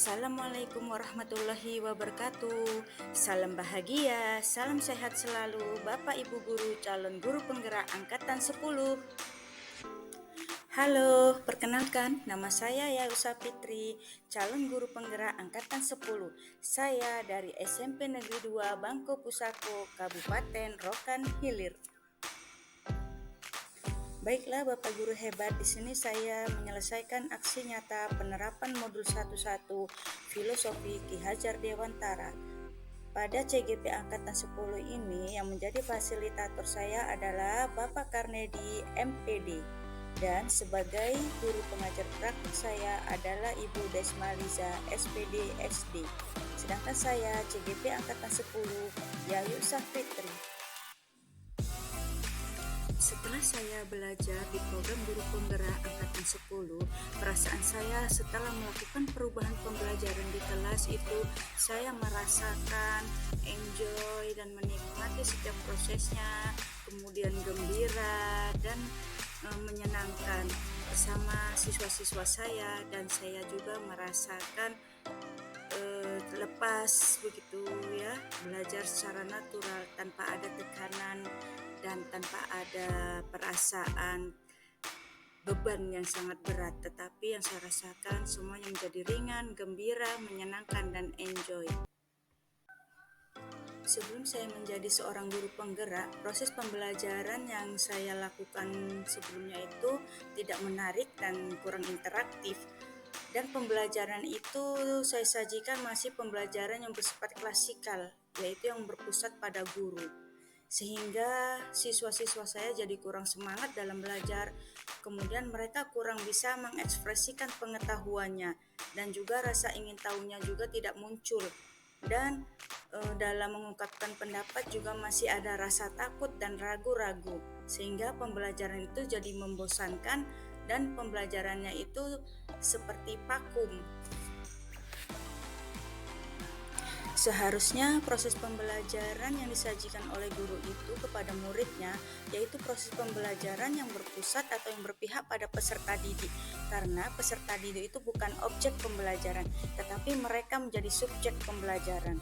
Assalamualaikum warahmatullahi wabarakatuh. Salam bahagia, salam sehat selalu Bapak Ibu guru calon guru penggerak angkatan 10. Halo, perkenalkan nama saya Yausa Fitri, calon guru penggerak angkatan 10. Saya dari SMP Negeri 2 Bangko Pusako, Kabupaten Rokan Hilir. Baiklah Bapak Guru hebat, di sini saya menyelesaikan aksi nyata penerapan modul 11 Filosofi Ki Hajar Dewantara. Pada CGP Angkatan 10 ini yang menjadi fasilitator saya adalah Bapak Karnedi MPD, dan sebagai guru pengajar praktik saya adalah Ibu Desmaliza SPD SD. Sedangkan saya CGP Angkatan 10 Yayusa Fitri. Setelah saya belajar di program guru penggerak angkatan 10, perasaan saya setelah melakukan perubahan pembelajaran di kelas itu, saya merasakan enjoy dan menikmati setiap prosesnya, kemudian gembira dan menyenangkan bersama siswa-siswa saya, dan saya juga merasakan lepas begitu ya, belajar secara natural tanpa ada tekanan dan tanpa ada perasaan beban yang sangat berat, tetapi yang saya rasakan semuanya menjadi ringan, gembira, menyenangkan, dan enjoy. Sebelum saya menjadi seorang guru penggerak, proses pembelajaran yang saya lakukan sebelumnya itu tidak menarik dan kurang interaktif. Dan pembelajaran itu saya sajikan masih pembelajaran yang bersifat klasikal, yaitu yang berpusat pada guru. Sehingga siswa-siswa saya jadi kurang semangat dalam belajar, kemudian mereka kurang bisa mengekspresikan pengetahuannya, dan juga rasa ingin tahunya juga tidak muncul. Dan dalam mengungkapkan pendapat juga masih ada rasa takut dan ragu-ragu, sehingga pembelajaran itu jadi membosankan dan pembelajarannya itu seperti vakum. Seharusnya proses pembelajaran yang disajikan oleh guru itu kepada muridnya yaitu proses pembelajaran yang berpusat atau yang berpihak pada peserta didik, karena peserta didik itu bukan objek pembelajaran, tetapi mereka menjadi subjek pembelajaran.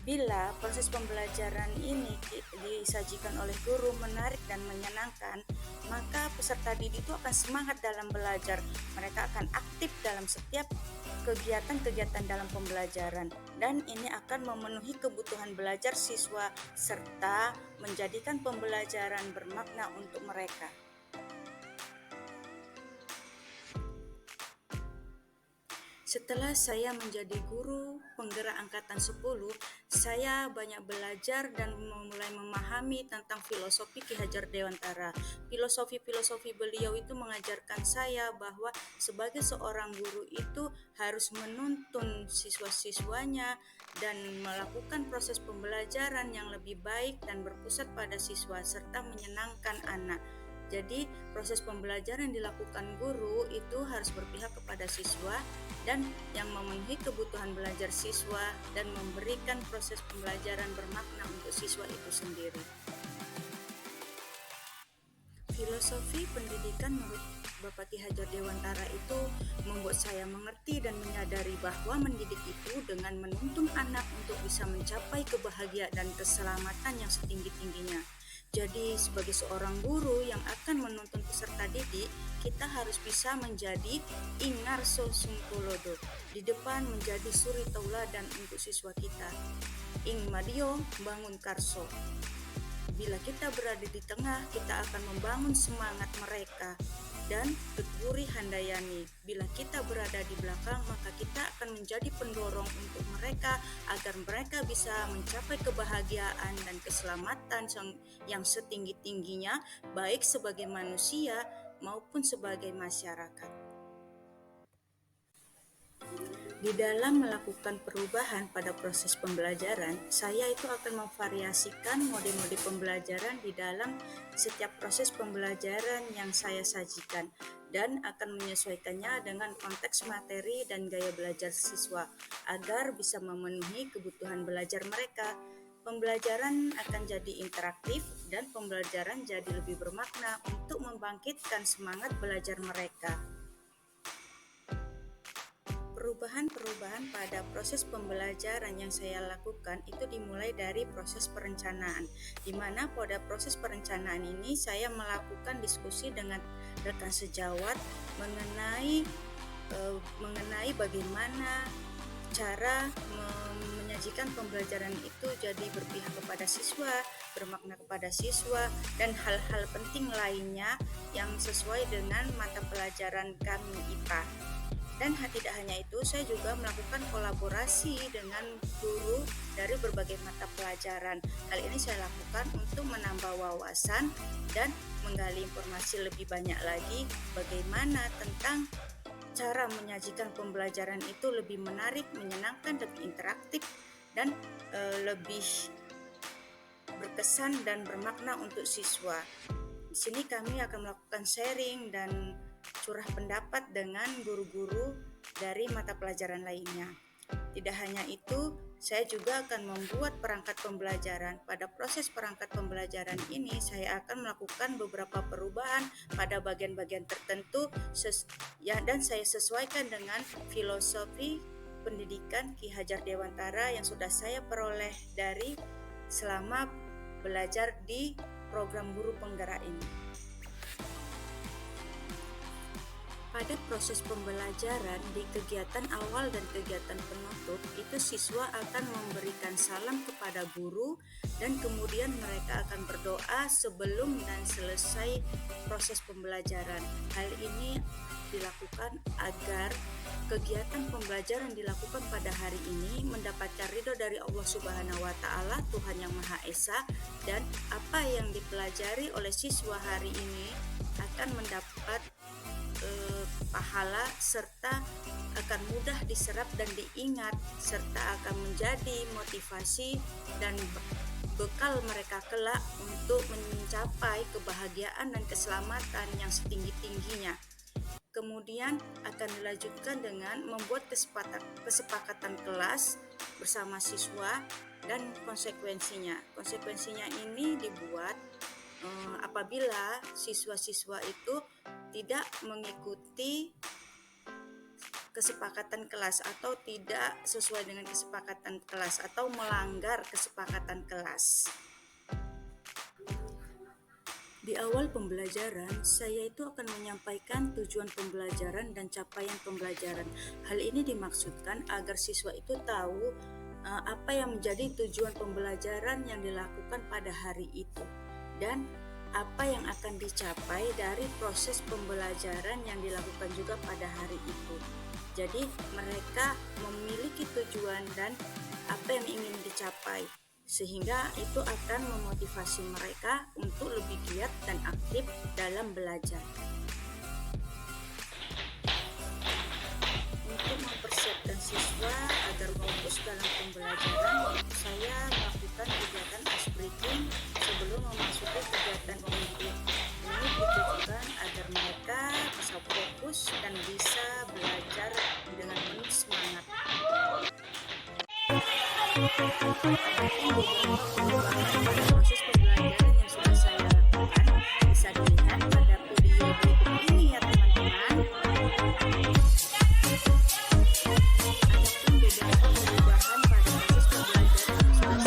Bila proses pembelajaran ini disajikan oleh guru menarik dan menyenangkan, maka peserta didik itu akan semangat dalam belajar. Mereka akan aktif dalam setiap kegiatan-kegiatan dalam pembelajaran, dan ini akan memenuhi kebutuhan belajar siswa serta menjadikan pembelajaran bermakna untuk mereka. Setelah saya menjadi guru penggerak angkatan 10, saya banyak belajar dan mulai memahami tentang filosofi Ki Hajar Dewantara. Filosofi beliau itu mengajarkan saya bahwa sebagai seorang guru itu harus menuntun siswa-siswanya dan melakukan proses pembelajaran yang lebih baik dan berpusat pada siswa serta menyenangkan anak. Jadi proses pembelajaran yang dilakukan guru itu harus berpihak kepada siswa dan yang memenuhi kebutuhan belajar siswa dan memberikan proses pembelajaran bermakna untuk siswa itu sendiri. Filosofi pendidikan menurut Bapak Ki Hajar Dewantara itu membuat saya mengerti dan menyadari bahwa mendidik itu dengan menuntun anak untuk bisa mencapai kebahagiaan dan keselamatan yang setinggi-tingginya. Jadi sebagai seorang guru yang akan menuntun peserta didik, kita harus bisa menjadi ingarso sungkolodo, di depan menjadi suri tauladan untuk siswa kita. Ing madio bangun karso. Bila kita berada di tengah, kita akan membangun semangat mereka. Dan Tutburi Handayani, bila kita berada di belakang, maka kita akan menjadi pendorong untuk mereka agar mereka bisa mencapai kebahagiaan dan keselamatan yang setinggi-tingginya, baik sebagai manusia maupun sebagai masyarakat. Di dalam melakukan perubahan pada proses pembelajaran, saya itu akan memvariasikan mode-mode pembelajaran di dalam setiap proses pembelajaran yang saya sajikan dan akan menyesuaikannya dengan konteks materi dan gaya belajar siswa agar bisa memenuhi kebutuhan belajar mereka. Pembelajaran akan jadi interaktif dan pembelajaran jadi lebih bermakna untuk membangkitkan semangat belajar mereka. Perubahan-perubahan pada proses pembelajaran yang saya lakukan itu dimulai dari proses perencanaan, di mana pada proses perencanaan ini saya melakukan diskusi dengan rekan sejawat mengenai bagaimana cara menyajikan pembelajaran itu jadi berpihak kepada siswa, bermakna kepada siswa, dan hal-hal penting lainnya yang sesuai dengan mata pelajaran kami IPA. Dan tidak hanya itu, saya juga melakukan kolaborasi dengan guru dari berbagai mata pelajaran. Hal ini saya lakukan untuk menambah wawasan dan menggali informasi lebih banyak lagi bagaimana tentang cara menyajikan pembelajaran itu lebih menarik, menyenangkan, lebih interaktif, dan lebih berkesan dan bermakna untuk siswa. Di sini kami akan melakukan sharing dan curah pendapat dengan guru-guru dari mata pelajaran lainnya. Tidak hanya itu, saya juga akan membuat perangkat pembelajaran. Pada proses perangkat pembelajaran ini, saya akan melakukan beberapa perubahan pada bagian-bagian tertentu dan saya sesuaikan dengan filosofi pendidikan Ki Hajar Dewantara yang sudah saya peroleh dari selama belajar di program guru penggerak ini. Pada proses pembelajaran di kegiatan awal dan kegiatan penutup, itu siswa akan memberikan salam kepada guru dan kemudian mereka akan berdoa sebelum dan selesai proses pembelajaran. Hal ini dilakukan agar kegiatan pembelajaran dilakukan pada hari ini mendapatkan ridho dari Allah Subhanahu wa Ta'ala, Tuhan yang Maha Esa, dan apa yang dipelajari oleh siswa hari ini akan mendapat pahala serta akan mudah diserap dan diingat, serta akan menjadi motivasi dan bekal mereka kelak untuk mencapai kebahagiaan dan keselamatan yang setinggi-tingginya. Kemudian akan dilanjutkan dengan membuat kesepakatan kelas bersama siswa dan konsekuensinya. Konsekuensinya ini dibuat apabila siswa-siswa itu tidak mengikuti kesepakatan kelas atau tidak sesuai dengan kesepakatan kelas atau melanggar kesepakatan kelas. Di awal pembelajaran, saya itu akan menyampaikan tujuan pembelajaran dan capaian pembelajaran. Hal ini dimaksudkan agar siswa itu tahu apa yang menjadi tujuan pembelajaran yang dilakukan pada hari itu dan apa yang akan dicapai dari proses pembelajaran yang dilakukan juga pada hari itu. Jadi mereka memiliki tujuan dan apa yang ingin dicapai, sehingga itu akan memotivasi mereka untuk lebih giat dan aktif dalam belajar. Untuk mempersiapkan siswa agar fokus dalam pembelajaran, saya melakukan kegiatan ice breaking sebelum memasuki kegiatan inti. Ini ditujukan agar mereka bisa fokus dan bisa belajar dengan penuh semangat. Proses pembelajaran yang sudah saya lakukan bisa dilihat pada video berikut ini ya teman-teman. Yang sudah saya lakukan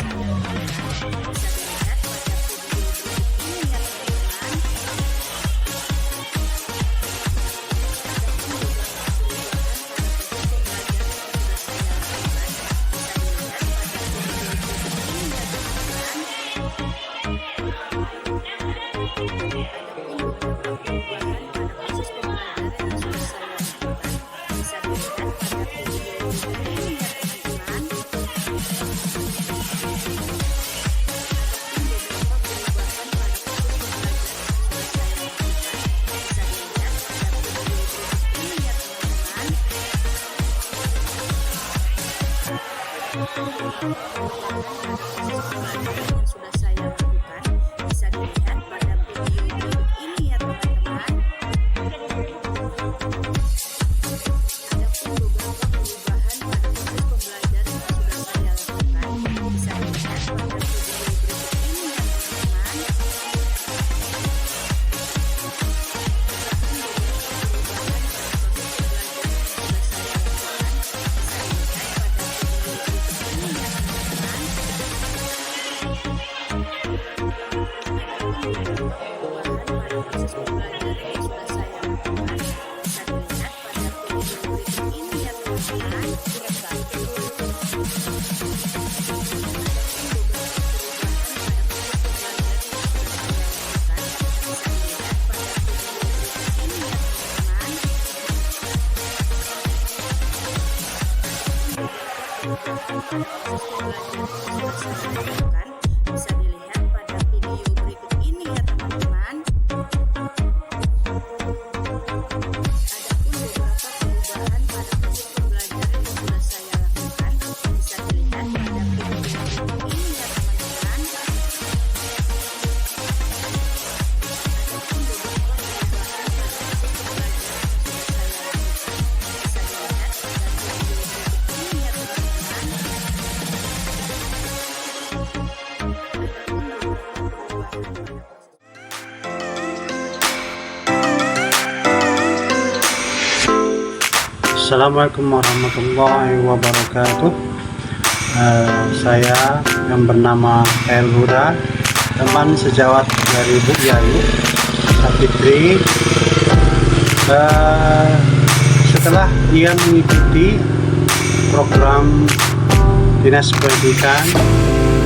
bisa dilihat pada video berikut ini ya teman-teman. Adapun beberapa perubahan pada proses pembelajaran yang sudah saya lakukan bisa dilihat pada video berikut ini ya teman-teman. Adapun beberapa perubahan pada proses pembelajaran yang sudah saya lakukan lakukan bisa dilihat pada video berikut ini ya teman-teman. Adapun beberapa perubahan pada proses pembelajaran yang sudah saya lakukan bisa dilihat pada video berikut ini ya teman-teman. Adapun beberapa perubahan pada proses pembelajaran yang sudah saya lakukan bisa dilihat pada video berikut ini ya teman-teman. Assalamualaikum warahmatullahi wabarakatuh. Saya yang bernama El Huda, teman sejawat dari Bu Yayu Sapitri. Setelah ia mengikuti program Dinas Pendidikan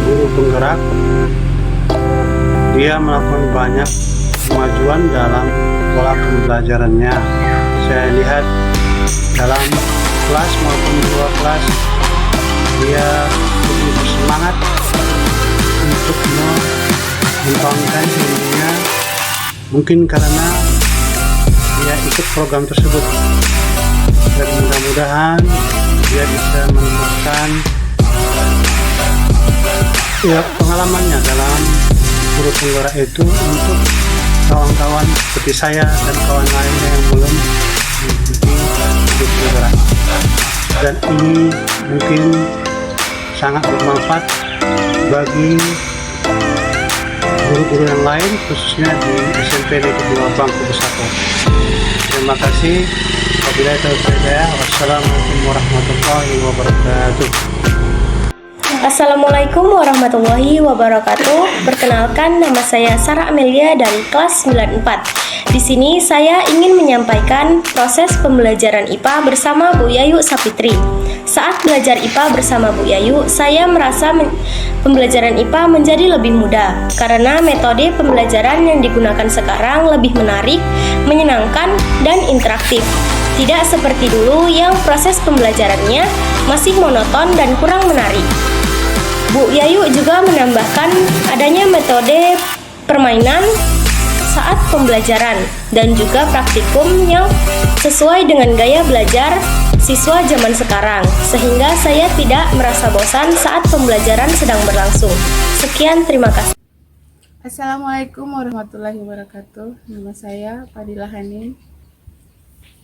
Guru Penggerak, dia melakukan banyak kemajuan dalam pola pembelajarannya. Saya lihat dalam kelas maupun di luar kelas, dia lebih bersemangat untuk mengembangkan dirinya, mungkin karena dia ikut program tersebut, dan mudah-mudahan dia bisa menemukan pengalamannya dalam guru penggerak itu untuk kawan-kawan seperti saya dan kawan lainnya yang belum mengikuti guru penggerak. Dan ini mungkin sangat bermanfaat bagi guru-guru yang lain, khususnya di SMP Negeri 2 Bangku Besako. Terima kasih. Wabillahi taufiq hidayah. Wassalamualaikum warahmatullahi wabarakatuh. Assalamualaikum warahmatullahi wabarakatuh. Perkenalkan, nama saya Sarah Amelia dari kelas 94. Di sini saya ingin menyampaikan proses pembelajaran IPA bersama Bu Yayu Sapitri. Saat belajar IPA bersama Bu Yayu, saya merasa pembelajaran IPA menjadi lebih mudah karena metode pembelajaran yang digunakan sekarang lebih menarik, menyenangkan, dan interaktif. Tidak seperti dulu yang proses pembelajarannya masih monoton dan kurang menarik. Bu Yayu juga menambahkan adanya metode permainan saat pembelajaran dan juga praktikum yang sesuai dengan gaya belajar siswa zaman sekarang, sehingga saya tidak merasa bosan saat pembelajaran sedang berlangsung. Sekian, terima kasih. Assalamualaikum warahmatullahi wabarakatuh. Nama saya Fadilah Hanin,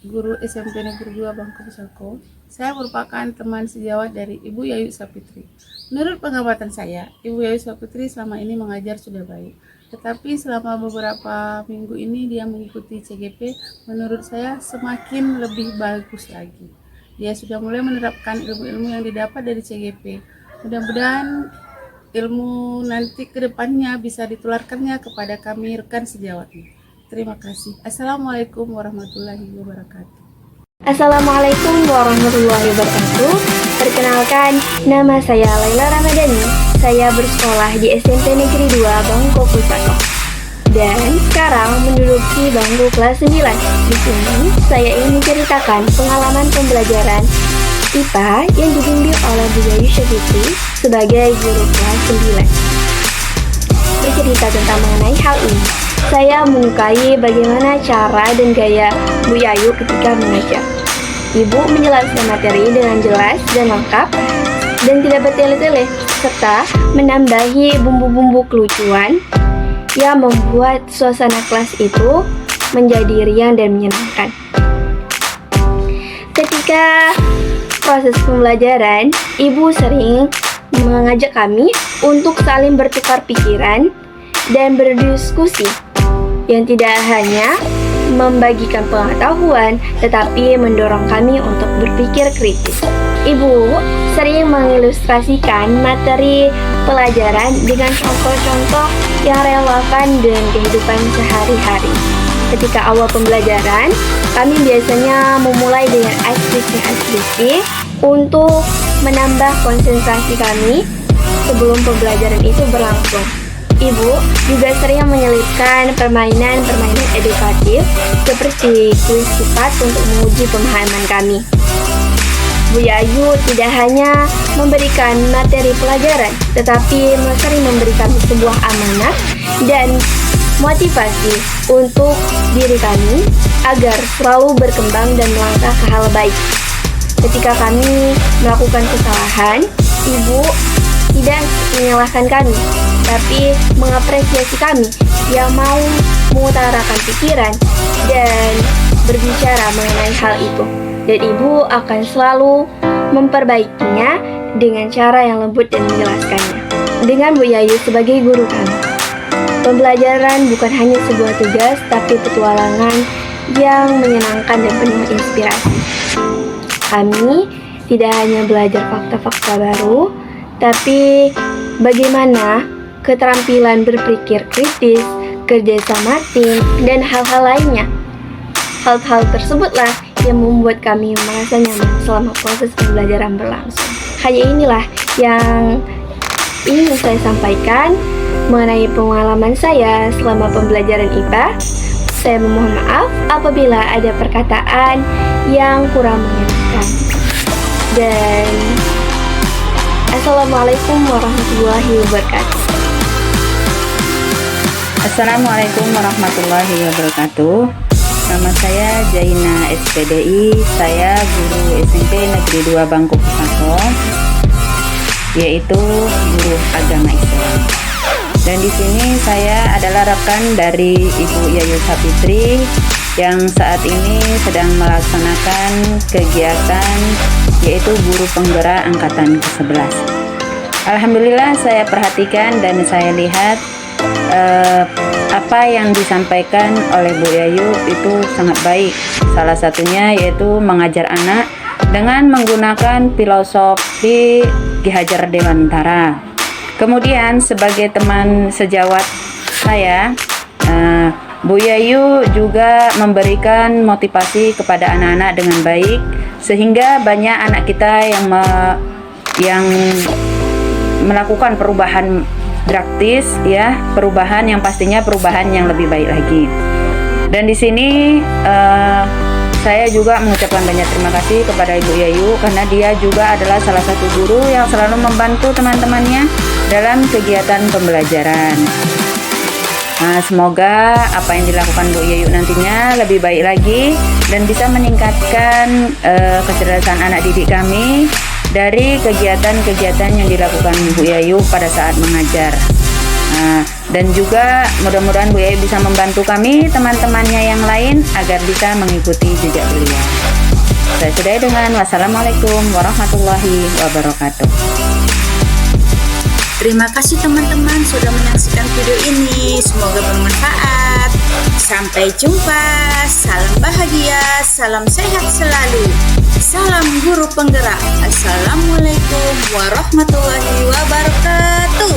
guru SMP Negeri 2 Bangku Besako. Saya merupakan teman sejawat dari Ibu Yayu Sapitri. Menurut pengamatan saya, Ibu Yayu Sapitri selama ini mengajar sudah baik. Tetapi selama beberapa minggu ini dia mengikuti CGP, menurut saya semakin lebih bagus lagi. Dia sudah mulai menerapkan ilmu-ilmu yang didapat dari CGP. Mudah-mudahan ilmu nanti ke depannya bisa ditularkannya kepada kami rekan sejawatnya. Terima kasih. Assalamualaikum warahmatullahi wabarakatuh. Assalamualaikum warahmatullahi wabarakatuh. Perkenalkan, nama saya Laila Ramadhani. Saya bersekolah di SMP Negeri 2 Bangku Besako. Dan sekarang menduduki bangku kelas 9. Di sini saya ingin menceritakan pengalaman pembelajaran IPA yang dibimbing oleh Bu Yayu Sapitri sebagai guru kelas 9. Bercerita tentang mengenai hal ini, saya menyukai bagaimana cara dan gaya Bu Yayu ketika mengajar. Ibu menjelaskan materi dengan jelas dan lengkap dan tidak bertele-tele, serta menambahi bumbu-bumbu kelucuan yang membuat suasana kelas itu menjadi riang dan menyenangkan. Ketika proses pembelajaran, Ibu sering mengajak kami untuk saling bertukar pikiran dan berdiskusi yang tidak hanya membagikan pengetahuan tetapi mendorong kami untuk berpikir kritis. Ibu sering mengilustrasikan materi pelajaran dengan contoh-contoh yang relevan dengan kehidupan sehari-hari. Ketika awal pembelajaran, kami biasanya memulai dengan ekspresi-ekspresi untuk menambah konsentrasi kami sebelum pembelajaran itu berlangsung. Ibu juga sering menyelipkan permainan-permainan edukatif seperti kuis cepat untuk menguji pemahaman kami. Buya Ayu tidak hanya memberikan materi pelajaran, tetapi sering memberi kami sebuah amanat dan motivasi untuk diri kami agar selalu berkembang dan melangkah ke hal baik. Ketika kami melakukan kesalahan, Ibu tidak menyalahkan kami, tapi mengapresiasi kami yang mau mengutarakan pikiran dan berbicara mengenai hal itu. Dan Ibu akan selalu memperbaikinya dengan cara yang lembut dan menjelaskannya. Dengan Bu Yayu sebagai guru kami, pembelajaran bukan hanya sebuah tugas, tapi petualangan yang menyenangkan dan penuh inspirasi. Kami tidak hanya belajar fakta-fakta baru, tapi bagaimana keterampilan berpikir kritis, kerjasama tim, dan hal-hal lainnya. Hal-hal tersebutlah yang membuat kami merasa nyaman selama proses pembelajaran berlangsung. Hanya inilah yang ingin saya sampaikan mengenai pengalaman saya selama pembelajaran IPA. Saya memohon maaf apabila ada perkataan yang kurang mengenakan. Dan Assalamualaikum warahmatullahi wabarakatuh. Assalamualaikum warahmatullahi wabarakatuh. Nama saya Jaina SPDI, saya guru SMP Negeri 2 Bangku Pusako, yaitu guru agama Islam. Dan di sini saya adalah rekan dari Ibu Yayu Sapitri yang saat ini sedang melaksanakan kegiatan yaitu guru penggerak angkatan ke-11. Alhamdulillah saya perhatikan dan saya lihat apa yang disampaikan oleh Bu Yayu itu sangat baik. Salah satunya yaitu mengajar anak dengan menggunakan filosofi Ki Hajar Dewantara. Kemudian sebagai teman sejawat saya, Bu Yayu juga memberikan motivasi kepada anak-anak dengan baik, sehingga banyak anak kita yang melakukan perubahan drastis, ya, perubahan yang pastinya perubahan yang lebih baik lagi. Dan di sini saya juga mengucapkan banyak terima kasih kepada Ibu Yayu karena dia juga adalah salah satu guru yang selalu membantu teman-temannya dalam kegiatan pembelajaran. Nah, semoga apa yang dilakukan Bu Yayu nantinya lebih baik lagi dan bisa meningkatkan kecerdasan anak didik kami dari kegiatan-kegiatan yang dilakukan Bu Yayu pada saat mengajar. Dan juga mudah-mudahan Bu Yayu bisa membantu kami, teman-temannya yang lain, agar bisa mengikuti jejak beliau. Saya sudahi dengan wassalamualaikum warahmatullahi wabarakatuh. Terima kasih teman-teman sudah menyaksikan video ini. Semoga bermanfaat. Sampai jumpa. Salam bahagia, salam sehat selalu. Salam guru penggerak. Assalamualaikum warahmatullahi wabarakatuh.